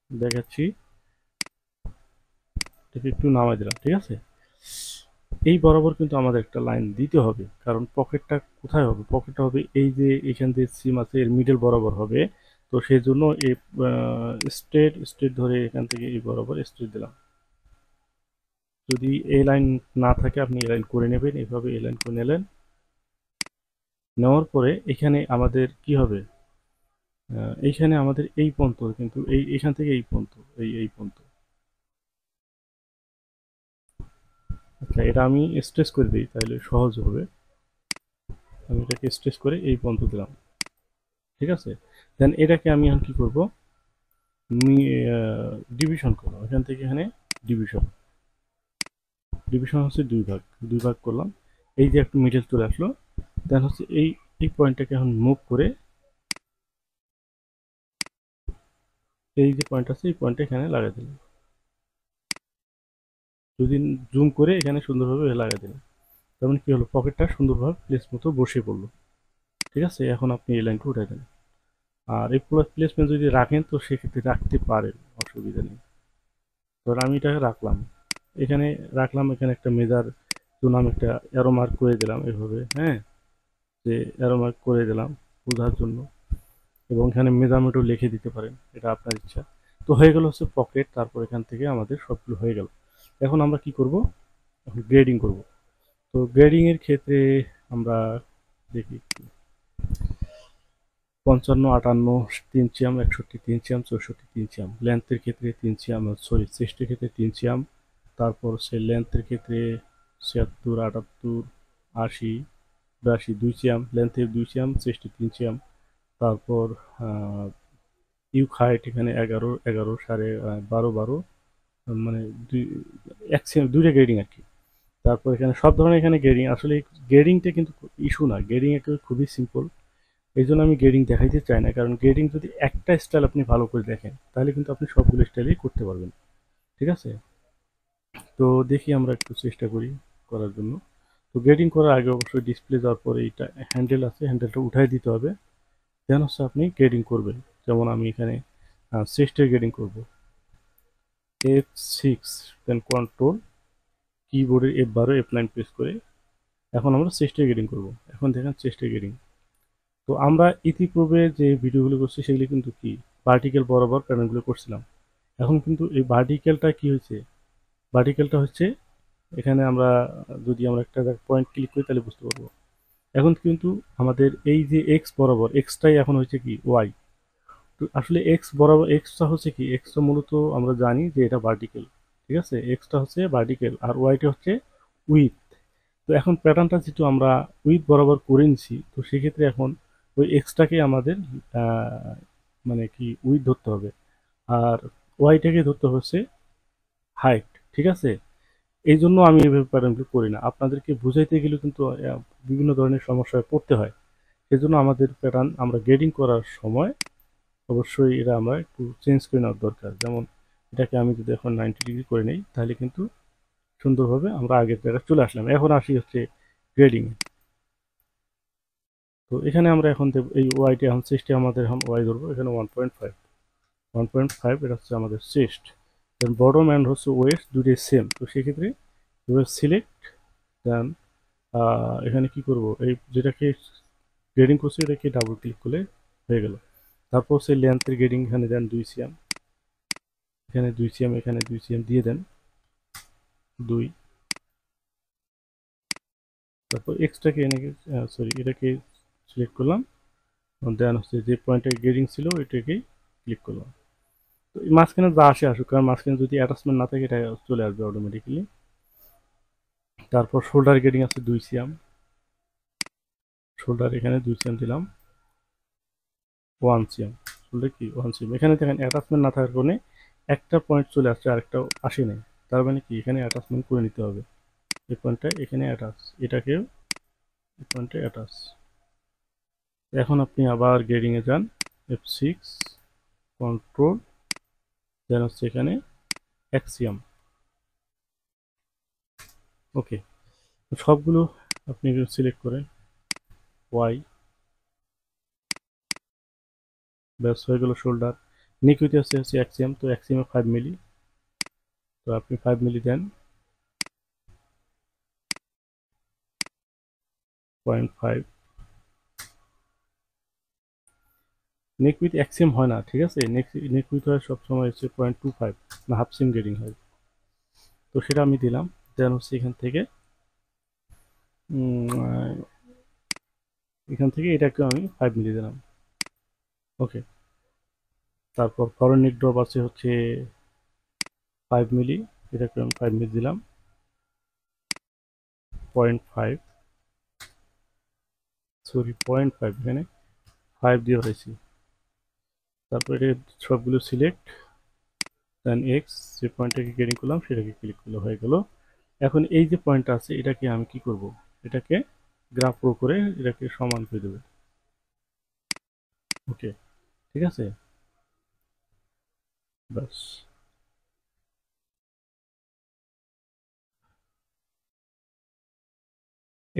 দেখাচ্ছি। এটাকে একটু নামাই দিলাম, ঠিক আছে। এই বরাবর কিন্তু আমাদের একটা লাইন দিতে হবে, কারণ পকেটটা কোথায় হবে, পকেটটা হবে এই যে এখান দিয়ে সিম আছে এর মিডল বরাবর হবে। তো সেই জন্য এই স্ট্রেট স্ট্রেট ধরে এখান থেকে এই বরাবর স্ট্রেট দিলাম। যদি এই লাইন না থাকে আপনি এই লাইন করে নেবেন, এইভাবে এই লাইন করে নিলেন। নেওয়ার পরে এখানে আমাদের কি হবে, এইখানে আমাদের এই পর্যন্ত কিন্তু এইখান থেকে এই পর্যন্ত, এই পর্যন্ত। আচ্ছা, এটা আমি স্ট্রেস করে দিই তাহলে সহজ হবে। আমি এটাকে স্ট্রেস করে এই পর্যন্ত দিলাম, ঠিক আছে। দেন এটাকে আমি এখন কি করব, ডিভিশন করলাম, এখান থেকে এখানে ডিভিশন। ডিভিশন হচ্ছে দুই ভাগ করলাম। এই যে একটা মিডল চলে আসলো, দেন হচ্ছে এই পয়েন্টটাকে এখন মুভ করে এই যে পয়েন্ট আছে এই পয়েন্টটা এখানে লাগাই দিলাম। যদি জুম করে এখানে সুন্দরভাবে লাগাই দিলাম, তার মানে কি হলো, পকেটটা সুন্দরভাবে প্লেস মতো বসে পড়লো, ঠিক আছে। এখন আপনি এই লাইনটা উঠাই দেন। আর এই প্লেসমেন্ট যদি রাখেন তো সেক্ষেত্রে রাখতে পারেন, অসুবিধা নেই। ধর আমি এটাকে রাখলাম, এখানে রাখলাম, এখানে একটা মেজার জন্য আমি একটা অ্যারো মার্ক করে দিলাম এভাবে, হ্যাঁ, যে অ্যারো মার্ক করে দিলাম বোঝার জন্য। এবং এখানে মেজারমেন্টও লিখে দিতে পারেন, এটা আপনার ইচ্ছা। তো হয়ে গেল হচ্ছে পকেট, তারপর এখান থেকে আমাদের সবগুলো হয়ে গেল। এখন আমরা কি করব, এখন গ্রেডিং করব। তো গ্রেডিং এর ক্ষেত্রে আমরা দেখি 55, 58, 3 সিয়াম, 61, 3 সিয়াম, 64, 3 সিয়াম। লেন্থের ক্ষেত্রে 3 সিয়াম, সরি চেস্টের ক্ষেত্রে 3 সিয়াম। তারপর সে লেন্থের ক্ষেত্রে 76, 78, 80, 82, 2 সিয়াম, লেন্থের 2 সিয়াম, চেস্টে 3 সিয়াম। তারপর ইউক হাইট এখানে 11, 11, 12.5, মানে 1 সিয়াম, দুইটা গ্রেডিং আর কি। তারপর এখানে সব ধরনের এখানে গ্রেডিং, আসলে গ্রেডিংটা কিন্তু ইস্যু না, গ্রেডিং একটা খুবই সিম্পল। এই জন্য আমি গ্রেডিং দেখাইতে চাই না, কারণ গ্রেডিং যদি একটা স্টাইল আপনি ভালো করে দেখেন তাহলে কিন্তু আপনি সবগুলো স্টাইলেই করতে পারবেন। ঠিক আছে, তো দেখি আমরা একটু চেষ্টা করি করার জন্য। তো গ্রেডিং করার আগে অবশ্যই ডিসপ্লে যাওয়ার পরে এইটা হ্যান্ডেল আছে, হ্যান্ডেলটা উঠাই দিতে হবে, দেন হচ্ছে আপনি গ্রেডিং করবেন। যেমন আমি এখানে চেস্টের গ্রেডিং করব, F6 দেন কন্ট্রোল, কিবোর্ডের F12 F9 প্রেস করে এখন আমরা চেস্টের গ্রেডিং করব। এখন দেখেন চেস্টের গ্রেডিং। তো আমরা ইতিপূর্বে যে ভিডিওগুলো করছি সেগুলি কিন্তু কি ভার্টিক্যাল বরাবর প্যাটার্নগুলো করছিলাম। এখন কিন্তু এই ভার্টিক্যালটা কি হয়েছে, ভার্টিক্যালটা হচ্ছে এখানে আমরা যদি আমরা একটা পয়েন্ট ক্লিক করি তাহলে বুঝতে পারবো। এখন কিন্তু আমাদের এই যে এক্স বরাবর, এক্সটাই এখন হচ্ছে কি ওয়াই। তো আসলে এক্স বরাবর, এক্সটা হচ্ছে কি, এক্সটা মূলত আমরা জানি যে এটা ভার্টিক্যাল। ঠিক আছে, এক্সটা হচ্ছে ভার্টিক্যাল আর ওয়াইটা হচ্ছে উইথ। তো এখন প্যাটার্নটা যেহেতু আমরা উইথ বরাবর করে নিছি, তো সেক্ষেত্রে এখন ওই এক্সটাকে আমাদের আহ, মানে কি উইথ ধরতে হবে, আর ওয়াইটাকে ধরতে হচ্ছে হাইট। ঠিক আছে, এই জন্য আমি এইভাবে প্যাটার্নগুলো করি না, আপনাদেরকে বুঝাইতে গেলে কিন্তু বিভিন্ন ধরনের সমস্যায় পড়তে হয়। সেজন্য আমাদের প্যাটার্ন আমরা গ্রেডিং করার সময় অবশ্যই এটা আমরা একটু চেঞ্জ করে নেওয়ার দরকার। যেমন এটাকে আমি যদি এখন 90 ডিগ্রি করে নিই তাহলে কিন্তু সুন্দরভাবে আমরা আগের জায়গায় চলে আসলাম। এখন আসি হচ্ছে গ্রেডিং। তো এখানে আমরা এখন এই ওয়াইটি এখন চেস্টে আমাদের এখন ওয়াই ধরবো, এখানে 1.5, 1.5 এটা হচ্ছে আমাদের চেস্ট। দেন বটম অ্যান্ড হচ্ছে ওয়েস্ট দুটোই সেম। তো সেক্ষেত্রে এবার সিলেক্ট, দেন এখানে কি করব, এই যেটাকে গ্রেডিং করছি এটাকে ডাবল ক্লিক করলে হয়ে গেল। তারপর হচ্ছে লেন্থের গ্রেডিং, এখানে দেন 2 cm, এখানে 2 cm, এখানে 2 cm দিয়ে দেন 2। তারপর এক্সটাকে এনে সরি এটাকে সিলেক্ট করলাম, দেন হচ্ছে যে পয়েন্টে গ্রেডিং ছিল এটাকেই ক্লিক করলাম। তো এই মাঝখানে যা আসে আসুক, কারণ মাঝখানে যদি অ্যাটাচমেন্ট না থাকে এটা চলে আসবে অটোমেটিক্যালি। তারপর শোল্ডার গ্রেডিং আছে 2 cm, শোল্ডার এখানে 2 cm দিলাম, 1 cm, শোল্ডার কি 1 cm। এখানে দেখেন অ্যাটাচমেন্ট না থাকার কারণে একটা পয়েন্ট চলে আসছে আর একটা আসে নাই, তার মানে কি এখানে অ্যাটাচমেন্ট করে নিতে হবে। এই পয়েন্টটা এখানে অ্যাটাচ, এটাকেও এই পয়েন্টে অ্যাটাচ। এখন আপনি আবার গ্রেডিংয়ে যান, F6 কন্ট্রোল, দেন হচ্ছে এখানে অ্যাক্সিয়াম। ওকে, সবগুলো আপনি সিলেক্ট করেন, ওয়াই, ব্যাস হয়ে গেল শোল্ডার। নিকুইতে হচ্ছে অ্যাক্সিয়াম, তো অ্যাক্সিয়ামে 5 মিলি, তো আপনি 5 মিলি দেন, 0.5। নেক উইথ অ্যাক্সিয়াম হয় না, ঠিক আছে, নেক উইথ হয় সবসময় হচ্ছে 0.25 না হাফ সিম গ্রেডিং হয়। তো সেটা আমি দিলাম, দেন হচ্ছে এখান থেকে এটাকে আমি 5 মিলি দিলাম। ওকে, তারপর ফরেন নিক ড্রপ আছে হচ্ছে 5 মিলি, এটাকে আমি 5 মিলি দিলাম, 0.5, সরি 0.5, এখানে 5 দিয়ে হয়েছি। তারপর এটা সবগুলো সিলেক্ট, দেন এক্স, যে পয়েন্টটাকে গ্রেডিং করলাম সেটাকে ক্লিক করলে হয়ে গেল। এখন এই যে পয়েন্টটা আছে এটাকে আমি কি করব, এটাকে গ্রাফ প্রো করে এটাকে সমান করে দেবে। ওকে, ঠিক আছে, বাস।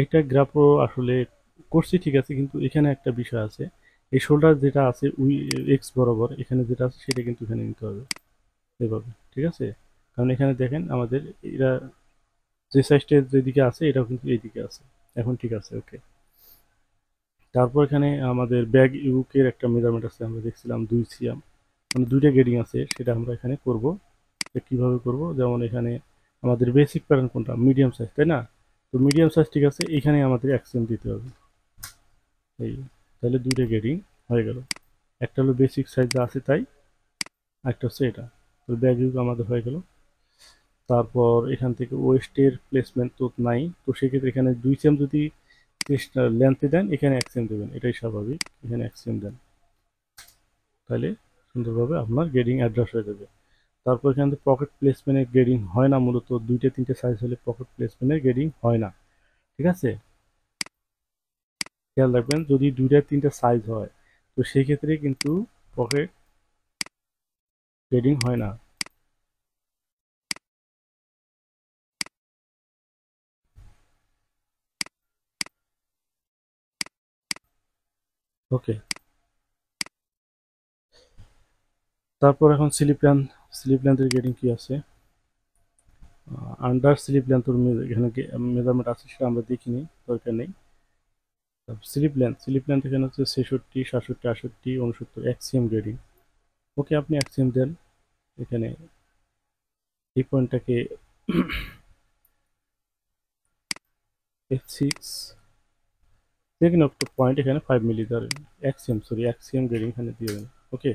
এটা গ্রাফ প্রো আসলে করছি ঠিক আছে, কিন্তু এখানে একটা বিষয় আছে, এই শোল্ডার যেটা আছে উই এক্স বরাবর এখানে যেটা আছে সেটা কিন্তু এখানে নিতে হবে এভাবে। ঠিক আছে, কারণ এখানে দেখেন আমাদের এরা যে সাইজটা যেদিকে আছে এটাও কিন্তু এইদিকে আছে। এখন ঠিক আছে, ওকে। তারপর এখানে আমাদের ব্যাগ ইউকের একটা মেজারমেন্ট আছে, আমরা দেখছিলাম 2 cm, মানে দুইটা গ্রেডিং আছে, সেটা আমরা এখানে করব। কিভাবে করব, যেমন এখানে আমাদের বেসিক প্যাটার্ন কোনটা, মিডিয়াম সাইজ, তাই না? তো মিডিয়াম সাইজ ঠিক আছে, এখানে আমাদের অ্যাকসেন্ট দিতে হবে এই, তাহলে দুইটা গ্রেডিং হয়ে গেল। একটা হলো বেসিক সাইজ যা আছে তাই, একটা হচ্ছে এটা। তো ব্যাগ ইউক আমাদের হয়ে গেল। তারপর এখান থেকে ওয়েস্টের প্লেসমেন্ট তো নাই, তো সেক্ষেত্রে এখানে 2 cm যদি লেন্থে দেন এখানে 1 cm দেবেন, এটাই স্বাভাবিক, এখানে 1 cm দেন, তাহলে সুন্দরভাবে আপনার গ্রেডিং অ্যাডজাস্ট হয়ে যাবে। তারপর এখান থেকে পকেট প্লেসমেন্টের গ্রেডিং হয় না, মূলত 2-3টে সাইজ হলে পকেট প্লেসমেন্টের গ্রেডিং হয় না। ঠিক আছে, খেয়াল রাখবেন যদি 2-3টে সাইজ হয় তো সেই ক্ষেত্রে কিন্তু পকেট গ্রেডিং হয় না। ওকে, তারপর এখন স্লিপ লেন্থের গ্রেডিং কি আছে। আন্ডার স্লিপ লেন্থ এখানে মেজারমেন্ট আছে, সেটা আমরা দেখিনি, দরকার নেই। স্লিপ লেন্থ এখানে হচ্ছে 66, 67, 68, 69 এক্সিএম গ্রেডিং। ওকে, আপনি এক্সিএম দেন এখানে। এই পয়েন্টটাকে F6 যেকোনো একটা পয়েন্ট এখানে 5 মিলি ধরেন, এক্সিএম গ্রেডিং এখানে দিয়ে দেন। ওকে,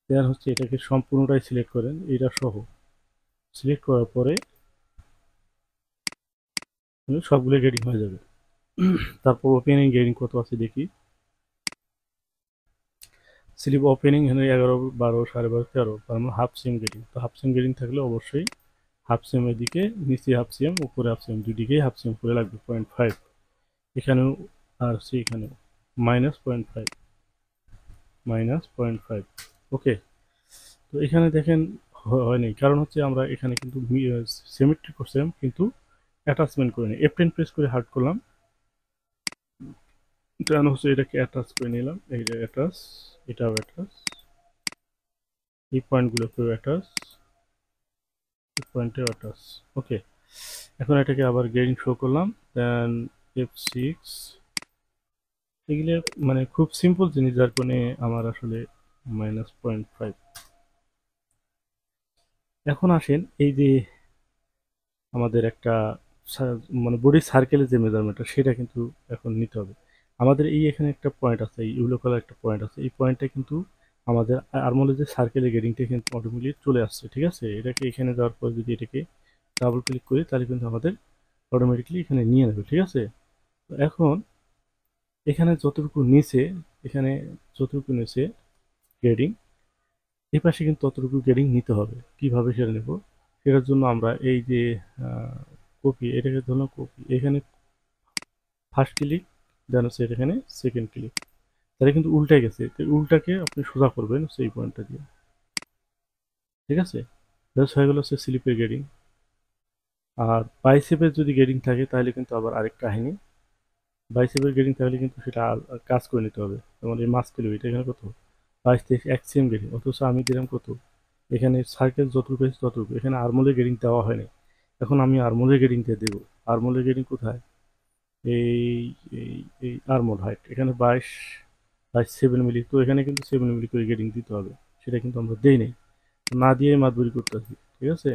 দেন হচ্ছে এটাকে সম্পূর্ণটাই সিলেক্ট করেন, এটা সহ সিলেক্ট করার পরে সবগুলো গ্রেডিং হয়ে যাবে। তারপর ওপেনিং গ্রেডিং কত আছে দেখি। স্লিপ ওপেনিং এখানে 11, 12, 12.5, 13, তার মানে হাফ সিএম গ্রেডিং। তো হাফ সিএম গ্রেডিং থাকলে অবশ্যই হাফ সিএম এর দিকে, নিচে হাফ সিএম, উপরে হাফ সিএম, দুই দিকেই হাফ সিএম করে লাগবে। 0.5 এখানেও, আর সি এখানেও -0.5, -0.5। ওকে, তো এখানে দেখেন হয়নি, কারণ হচ্ছে আমরা এখানে কিন্তু সিমেট্রি করছিলাম কিন্তু অ্যাটাচমেন্ট করিনি। F10 প্রেস করে হার্ড করলাম, দেন হচ্ছে এটাকে অ্যাটাচ করে নিলাম। এই যে অ্যাটাচ, এটাও অ্যাটাচ, এই পয়েন্টগুলোকেও অ্যাটাচ, এই পয়েন্টেও অ্যাটাচ। ওকে, এখন এটাকে আবার গ্রেডিং শো করলাম, দেন F6। এগুলো মানে খুব সিম্পল জিনিস, যার কারণে আমার আসলে -0.5। এখন আসেন এই যে আমাদের একটা মানে বডি সার্কেলের যে মেজারমেন্টটা, সেটা কিন্তু এখন নিতে হবে আমাদের। এই এখানে একটা পয়েন্ট আছে, এই ইউলো কালার একটা পয়েন্ট আছে, এই পয়েন্টটা কিন্তু আমাদের আর্মলের যে সার্কেলের গ্রেডিংটা কিন্তু অটোমেটিক চলে আসছে। ঠিক আছে, এটাকে এখানে দেওয়ার পর যদি এটাকে ডাবল ক্লিক করি তাহলে কিন্তু আমাদের অটোমেটিকলি এখানে নিয়ে নেবে। ঠিক আছে, তো এখন এখানে যতটুকু নিচে, এখানে যতটুকু নিচে গ্রেডিং, এই পাশে কিন্তু ততটুকু গ্রেডিং নিতে হবে। কিভাবে সেটা নেব, সেটার জন্য আমরা এই যে কপি, এটাকে ধরলাম কপি, এখানে ফার্স্ট ক্লিক, দেন হচ্ছে এখানে সেকেন্ড ক্লিক, তাহলে কিন্তু উল্টে গেছে। তো উল্টাকে আপনি সোজা করবেন সেই পয়েন্টটা দিয়ে। ঠিক আছে, ব্যাস হয়ে গেল হচ্ছে স্লিপের গ্রেডিং। আর বাইসেপের যদি গ্রেডিং থাকে তাহলে কিন্তু আবার আরেক কাহিনী। বাইসেপের গ্রেডিং থাকলে কিন্তু সেটা কাজ করে নিতে হবে। যেমন এই মাস কিলো, এটা এখানে কত, 22, 23 এক্সিএম গ্রেডিং, অথচ আমি দিলাম কত, এখানে সার্কেল যতটুকু আছে ততটুকু, এখানে আর্মলের গ্রেডিং দেওয়া হয়নি। এখন আমি আর্মলের গ্রেডিং দিয়ে দেবো। আর্মলের গ্রেডিং কোথায়, এই এই এই আর্মল হাইট এখানে 22.7 মিলি, তো এখানে কিন্তু 7 মিলি করে গ্রেডিং দিতে হবে, সেটা কিন্তু আমরা দেই নাই, না দিয়ে মাতবরি করতেছি। ঠিক আছে,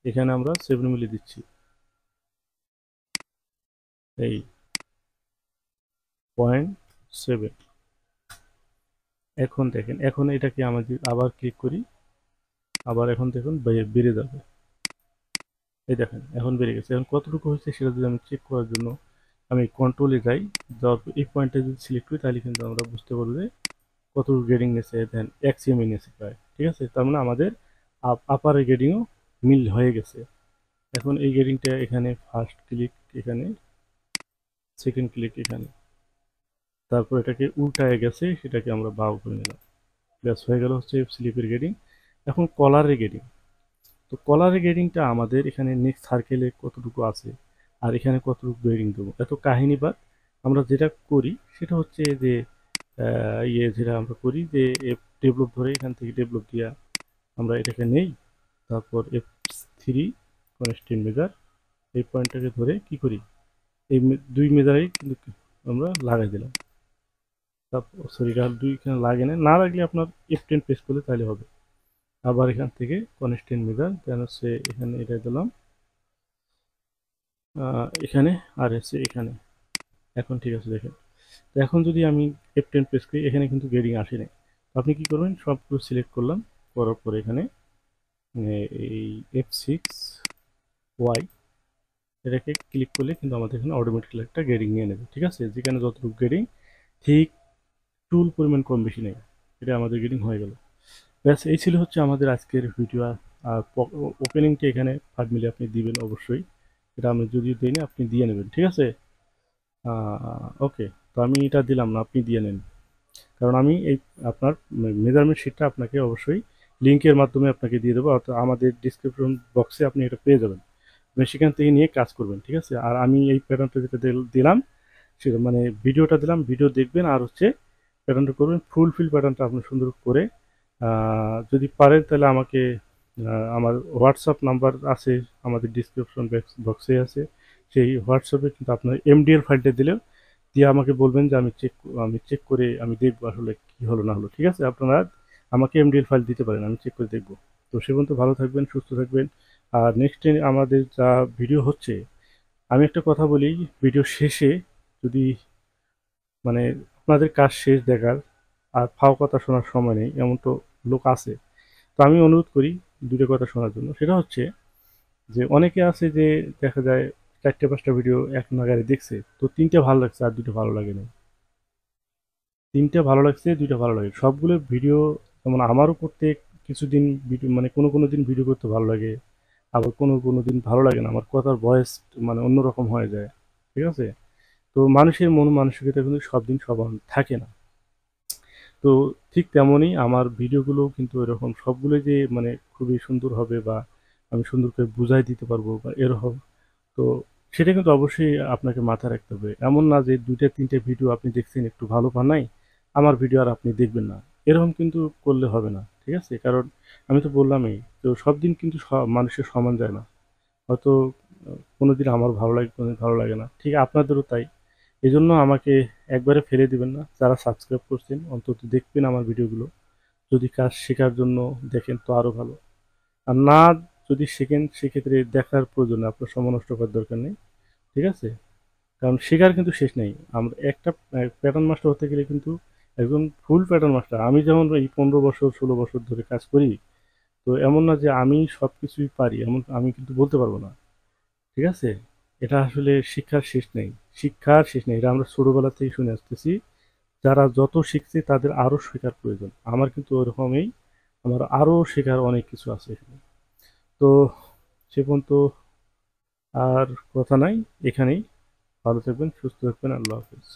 এখানে আমরা 7 মিলি দিচ্ছি, এই 0.7। এখন দেখেন, এখন এটাকে আমাদের আবার ক্লিক করি, আবার এখন দেখুন বেড়ে যাবে। এই দেখেন এখন বেড়ে গেছে। এখন কতটুকু হয়েছে সেটা যদি আমি চেক করার জন্য আমি কন্ট্রোলে যাই, যাওয়ার পর এই পয়েন্টটা যদি সিলেক্ট করি তাহলে কিন্তু আমরা বুঝতে পারবো যে কতটুকু গ্রেডিং নিয়েছে, দেন এক্সিএম নিয়েছে প্রায়। ঠিক আছে, তার মানে আমাদের আপারের গ্রেডিংও মিল হয়ে গেছে। এখন এই গ্রেডিংটা এখানে ফার্স্ট ক্লিক, এখানে সেকেন্ড ক্লিক, এখানে, তারপর এটাকে উল্টায় গেছে, সেটাকে আমরা বাউ করে নিলাম। ব্যাস হয়ে গেল হচ্ছে স্লিপের গ্রেডিং। এখন কলারের গ্রেডিং, তো কলারের গ্রেডিংটা আমাদের এখানে নেক্সট সার্কেলে কতটুকু আছে আর এখানে কতটুকু গ্রেডিং দেবো এত কাহিনী। বা আমরা যেটা করি সেটা হচ্ছে যে যেটা আমরা করি যে ডেভেলপ ধরে, এখান থেকে ডেভেলপ দিয়া আমরা এটাকে নেই, তারপর F3 কনস্ট্যান্ট মেজার, এই পয়েন্টটাকে ধরে কি করি, এই দুই মেজারেই কিন্তু আমরা লাগাই দিলাম। তারপর সরি, দুই এখানে লাগে না, না লাগলে আপনার F10 প্রেস করলে তাহলে হবে। আবার এখান থেকে কনস্ট্যান্ট মেজার, দেন হচ্ছে এখানে এটা দিলাম, এখানে, আর হচ্ছে এখানে। এখন ঠিক আছে, দেখেন। তো এখন যদি আমি F10 প্রেস করি, এখানে কিন্তু গ্রেডিং আসে নাই। আপনি কি করবেন, সবগুলো সিলেক্ট করলাম, করার পরে এখানে এই F6Y এটাকে ক্লিক করলে কিন্তু আমাদের এখানে অটোমেটিক্যালি একটা গ্রেডিং নিয়ে নেবে। ঠিক আছে, যেখানে যতটুকু গ্রেডিং ঠিক টুল পরিমাণ কম বেশি নেই, এটা আমাদের গ্রেডিং হয়ে গেল। ব্যাস এই ছিল হচ্ছে আমাদের আজকের ভিডিও। আর ওপেনিংটা এখানে 5 মিলি আপনি দিবেন অবশ্যই। এটা আমি যদিও দিই না, আপনি দিয়ে নেবেন, ঠিক আছে? ওকে, তো আমি এটা দিলাম না, আপনি দিয়ে নেন। কারণ আমি এই আপনার মেজারমেন্ট শিটটা আপনাকে অবশ্যই লিঙ্কের মাধ্যমে আপনাকে দিয়ে দেবো, অর্থাৎ আমাদের ডিসক্রিপশন বক্সে আপনি এটা পেয়ে যাবেন। আপনি সেখান থেকে নিয়ে কাজ করবেন, ঠিক আছে? আর আমি এই প্যাটার্নটা যেটা দিলাম সেটা মানে ভিডিওটা দিলাম, ভিডিও দেখবেন আর হচ্ছে প্যাটার্নটা করবেন, ফুলফিল প্যাটার্নটা আপনি সুন্দর করে যদি পারেন তাহলে আমাকে আমার হোয়াটসঅ্যাপ নাম্বার আছে, আমাদের ডিসক্রিপশন বক্সে আছে, সেই হোয়াটসঅ্যাপে কিন্তু আপনার এমডিএল ফাইলটা দিলেও দিয়ে আমাকে বলবেন যে আমি চেক করে আমি দেখবো আসলে কি হলো না হলো, ঠিক আছে? আপনারা আমাকে এমডিএল ফাইল দিতে পারেন, আমি চেক করে দেখবো। তো সে পর্যন্ত ভালো থাকবেন, সুস্থ থাকবেন। আর নেক্সট আমাদের যা ভিডিও হচ্ছে, আমি একটা কথা বলি, ভিডিও শেষে যদি মানে আপনাদের কাজ শেষ দেখার আর ফাও কথা শোনার সময় নেই এমন তো লোক আছে। তো আমি অনুরোধ করি দুটো কথা শোনার জন্য। সেটা হচ্ছে যে অনেকে আছে যে দেখা যায় 4টে 5টা ভিডিও এক নাগাড়ে দেখছে, তো 3টে ভালো লাগছে আর 2টো ভালো লাগে না। 3টে ভালো লাগছে, 2টা ভালো লাগে, সবগুলো ভিডিও যেমন আমারও করতে কিছুদিন ভিডিও মানে কোনো দিন ভিডিও করতে ভালো লাগে, আবার কোনো দিন ভালো লাগে না, আমার কথার ভয়েস মানে অন্যরকম হয়ে যায়, ঠিক আছে? তো মানুষের মন মানসিকতা কিন্তু সব দিন সমান থাকে না। তো ঠিক তেমনই আমার ভিডিওগুলো কিন্তু এরকম সবগুলো যে মানে খুবই সুন্দর হবে বা আমি সুন্দর করে বুঝাই দিতে পারবো বা এরকম, তো সেটা কিন্তু অবশ্যই আপনাকে মাথায় রাখতে হবে। এমন না যে 2টা 3টে ভিডিও আপনি দেখছেন একটু ভালো পান নাই, আমার ভিডিও আর আপনি দেখবেন না, এরকম কিন্তু করলে হবে না, ঠিক আছে? কারণ আমি তো বললামই, তো সব দিন কিন্তু মানুষের সমান যায় না। হয়তো কোনোদিন আমার ভালো লাগে, কোনোদিন ভালো লাগে না, ঠিক আপনাদেরও তাই। এই জন্য আমাকে একবারে ফেলে দিবেন না, যারা সাবস্ক্রাইব করছেন অন্তত দেখবেন আমার ভিডিওগুলো। যদি কাজ শেখার জন্য দেখেন তো আরও ভালো, আর না যদি শেখেন সেক্ষেত্রে দেখার প্রয়োজন নেই, আপনার সময় নষ্ট করার দরকার নেই, ঠিক আছে? কারণ শেখার কিন্তু শেষ নেই। আমরা একটা প্যাটার্ন মাস্টার হতে গেলে কিন্তু একজন ফুল প্যাটার্ন মাস্টার, আমি যেমন এই 15 বছর 16 বছর ধরে কাজ করি, তো এমন না যে আমি সব কিছুই পারি, এমন আমি কিন্তু বলতে পারবো না, ঠিক আছে? এটা আসলে শিক্ষার শেষ নেই, শিক্ষার শেষ নেই, এটা আমরা ছোটবেলা থেকে শুনে আসতেছি। যারা যত শিখছে তাদের আরও শেখার প্রয়োজন, আমার কিন্তু ওরকমই, আমার আরও শেখার অনেক কিছু আছে এখানে। তো সে পর্যন্ত আর কথা নাই, এখানেই। ভালো থাকবেন, সুস্থ থাকবেন, আল্লাহ হাফেজ।